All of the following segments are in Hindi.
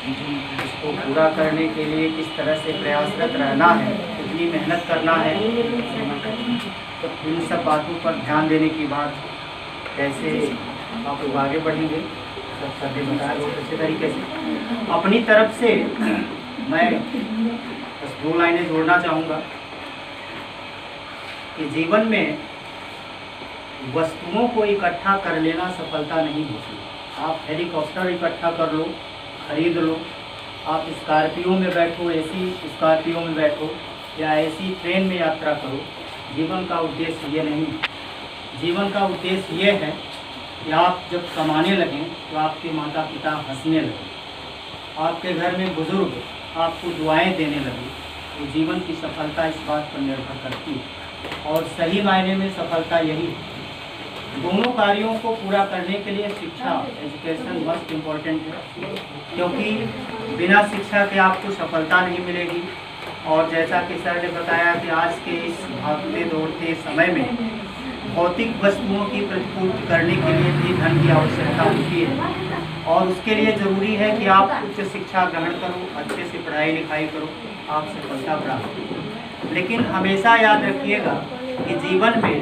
उसको पूरा करने के लिए किस तरह से प्रयासरत रहना है, कितनी मेहनत करना है, तो इन सब बातों पर ध्यान देने की बात कैसे आप लोग आगे बढ़ेंगे सब सभी बताया बहुत अच्छे तरीके से। अपनी तरफ से मैं बस 2 लाइनें जोड़ना चाहूँगा कि जीवन में वस्तुओं को इकट्ठा कर लेना सफलता नहीं होती। आप हेलीकॉप्टर इकट्ठा कर लो, खरीद लो, आप स्कॉर्पियो में बैठो, एसी स्कॉर्पियो में बैठो या ऐसी ट्रेन में यात्रा करो, जीवन का उद्देश्य ये नहीं। जीवन का उद्देश्य ये है कि आप जब कमाने लगें तो आपके माता पिता हंसने लगें, आपके घर में बुजुर्ग आपको दुआएं देने लगे, तो जीवन की सफलता इस बात पर निर्भर करती है। और सही मायने में सफलता यही है। दोनों कार्यों को पूरा करने के लिए शिक्षा, एजुकेशन मस्ट इम्पॉर्टेंट है, क्योंकि बिना शिक्षा के आपको सफलता नहीं मिलेगी। और जैसा कि सर ने बताया कि आज के इस भागते दौड़ते समय में भौतिक वस्तुओं की प्रतिपूर्ति करने के लिए भी धन की आवश्यकता होती है, और उसके लिए ज़रूरी है कि आप उच्च शिक्षा ग्रहण करो, अच्छे से पढ़ाई लिखाई करो, आप सफलता प्राप्त करो। लेकिन हमेशा याद रखिएगा कि जीवन में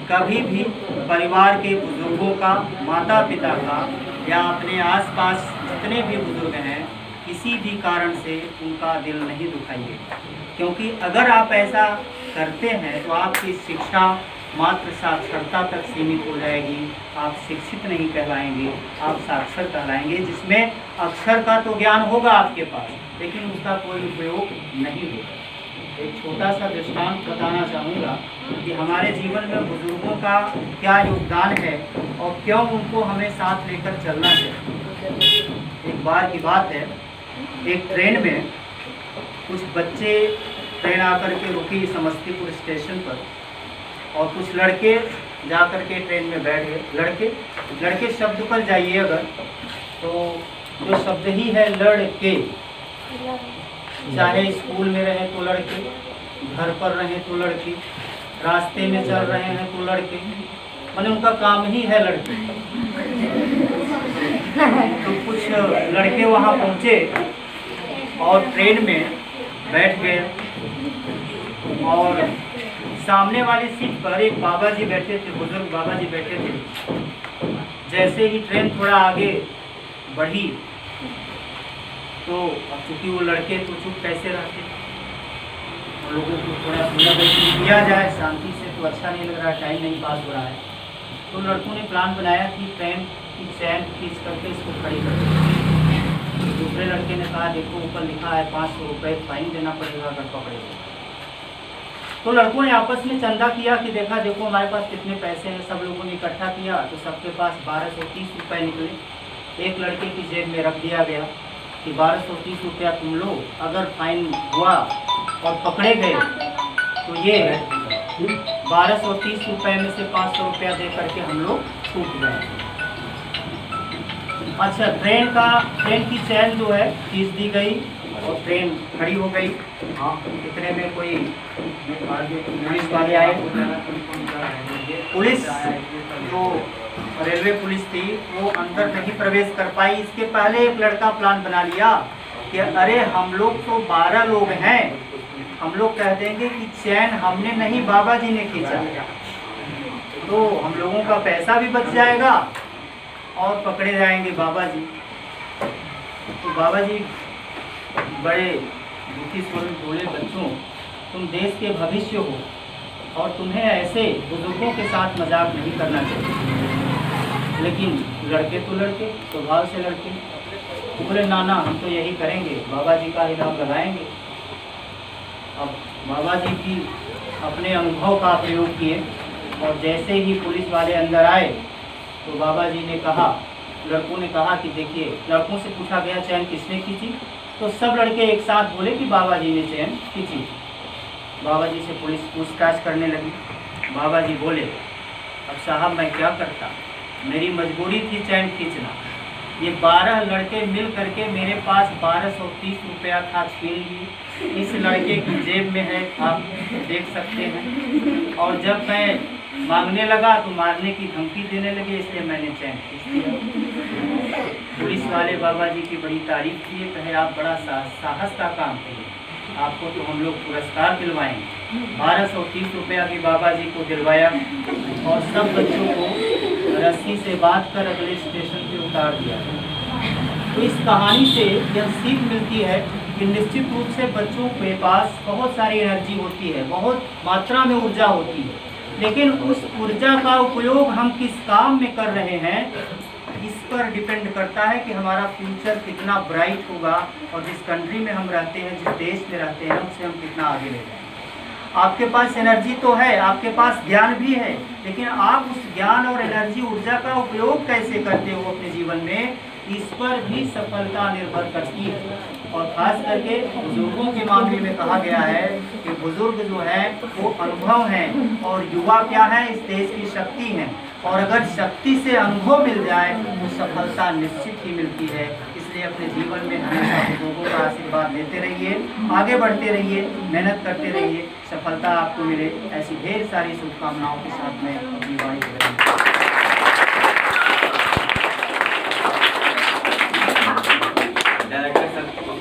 कभी भी परिवार के बुजुर्गों का, माता पिता का या अपने आसपास जितने भी बुजुर्ग हैं, किसी भी कारण से उनका दिल नहीं दुखाइए, क्योंकि अगर आप ऐसा करते हैं तो आपकी शिक्षा मात्र साक्षरता तक सीमित हो जाएगी। आप शिक्षित नहीं कहलाएंगे, आप साक्षर कहलाएंगे, जिसमें अक्षर का तो ज्ञान होगा आपके पास, लेकिन उसका कोई उपयोग नहीं होगा। एक छोटा सा दृष्टांत बताना चाहूँगा कि हमारे जीवन में बुजुर्गों का क्या योगदान है और क्यों उनको हमें साथ लेकर चलना चाहिए। एक बार की बात है, एक ट्रेन में कुछ बच्चे, ट्रेन आकर के रुकी समस्तीपुर स्टेशन पर, और कुछ लड़के जा कर के ट्रेन में बैठ गए। लड़के शब्द पर जाइए अगर, तो जो शब्द ही है लड़के, चाहे स्कूल में रहे तो लड़के, घर पर रहे तो लड़के, रास्ते में चल रहे हैं तो लड़के, माने उनका काम ही है लड़के। तो कुछ लड़के वहाँ पहुँचे और ट्रेन में बैठ गए, और सामने वाली सीट पर एक बाबा जी बैठे थे, बुजुर्ग बाबा जी बैठे थे। जैसे ही ट्रेन थोड़ा आगे बढ़ी तो अब चूँकि वो लड़के तो चुप कैसे रहते, उन लोगों को थोड़ा किया जाए शांति से, तो अच्छा नहीं लग रहा, टाइम नहीं पास हो रहा है। तो लड़कों ने प्लान बनाया कि ट्रेन की चैन खींच करके इसको खड़ी कर दो। दूसरे लड़के ने कहा देखो ऊपर लिखा है 500 रुपये फाइन देना पड़ेगा अगर पकड़े गए। तो लड़कों ने आपस में चंदा किया कि देखो हमारे पास कितने पैसे हैं। सब लोगों ने इकट्ठा किया तो सबके पास 1230 रुपये निकले। एक लड़के की जेब में रख दिया गया कि 1230 रुपया तुम लो, अगर फाइन हुआ और पकड़े गए तो ये 1230 रुपये में से 500 रुपया दे करके हम लोग छूट गए। अच्छा, ट्रेन की चैन जो है खींच दी गई और ट्रेन खड़ी हो गई। हाँ, इतने में कोई पुलिस वाले आए। पुलिस जो रेलवे पुलिस थी वो अंदर नहीं प्रवेश कर पाई। इसके पहले एक लड़का प्लान बना लिया कि अरे हम लोग तो 12 लोग हैं, हम लोग कह देंगे कि चैन हमने नहीं बाबा जी ने खींचा, तो हम लोगों का पैसा भी बच जाएगा और पकड़े जाएंगे बाबा जी। तो बाबा जी बड़े दुखी स्वर में बोले, बच्चों तुम देश के भविष्य हो और तुम्हें ऐसे बुजुर्गों के साथ मजाक नहीं करना चाहिए। लेकिन लड़के तो लड़के, स्वभाव से लड़के बोले नाना हम तो यही करेंगे, बाबा जी का इनाम लगाएंगे। अब बाबा जी भी अपने अनुभव का प्रयोग किए और जैसे ही पुलिस वाले अंदर आए तो बाबा जी ने कहा, लड़कों ने कहा कि देखिए, लड़कों से पूछा गया चैन किसने खींची, तो सब लड़के एक साथ बोले कि बाबा जी ने चैन खींची। बाबा जी से पुलिस पूछताछ करने लगी। बाबा जी बोले, अब साहब मैं क्या करता, मेरी मजबूरी थी चैन खींचना। ये 12 लड़के मिल करके मेरे पास 1230 रुपया था, छीन लिए। इस लड़के की जेब में है, आप देख सकते हैं। और जब मैं मांगने लगा तो मारने की धमकी देने लगे, इसलिए मैंने चैन खींच दिया। पुलिस वाले बाबा जी की बड़ी तारीफ किए, कहे आप बड़ा साहस का काम किए, आपको तो हम लोग पुरस्कार दिलवाएंगे। 1230 रुपया भी बाबा जी को दिलवाया और सब बच्चों को रस्सी से बांध कर अगले स्टेशन पे उतार दिया। तो इस कहानी से यह सीख मिलती है कि निश्चित रूप से बच्चों के पास बहुत सारी एनर्जी होती है, बहुत मात्रा में ऊर्जा होती है, लेकिन उस ऊर्जा का उपयोग हम किस काम में कर रहे हैं इस पर डिपेंड करता है कि हमारा फ्यूचर कितना ब्राइट होगा और जिस कंट्री में हम रहते हैं, जिस देश में रहते हैं, उससे हम कितना आगे ले जाएंगे। आपके पास एनर्जी तो है, आपके पास ज्ञान भी है, लेकिन आप उस ज्ञान और एनर्जी ऊर्जा का उपयोग कैसे करते हो अपने जीवन में, इस पर भी सफलता निर्भर करती है। और खास करके बुजुर्गों के मामले में कहा गया है कि बुजुर्ग जो है वो अनुभव हैं और युवा क्या है, इस देश की शक्ति हैं। और अगर शक्ति से अनुभव मिल जाए तो सफलता निश्चित ही मिलती है। इसलिए अपने जीवन में हमेशा बुजुर्गों का आशीर्वाद लेते रहिए, आगे बढ़ते रहिए, मेहनत करते रहिए, सफलता आपको मिले। ऐसी ढेर सारी शुभकामनाओं के साथ मैं अपनी वाणी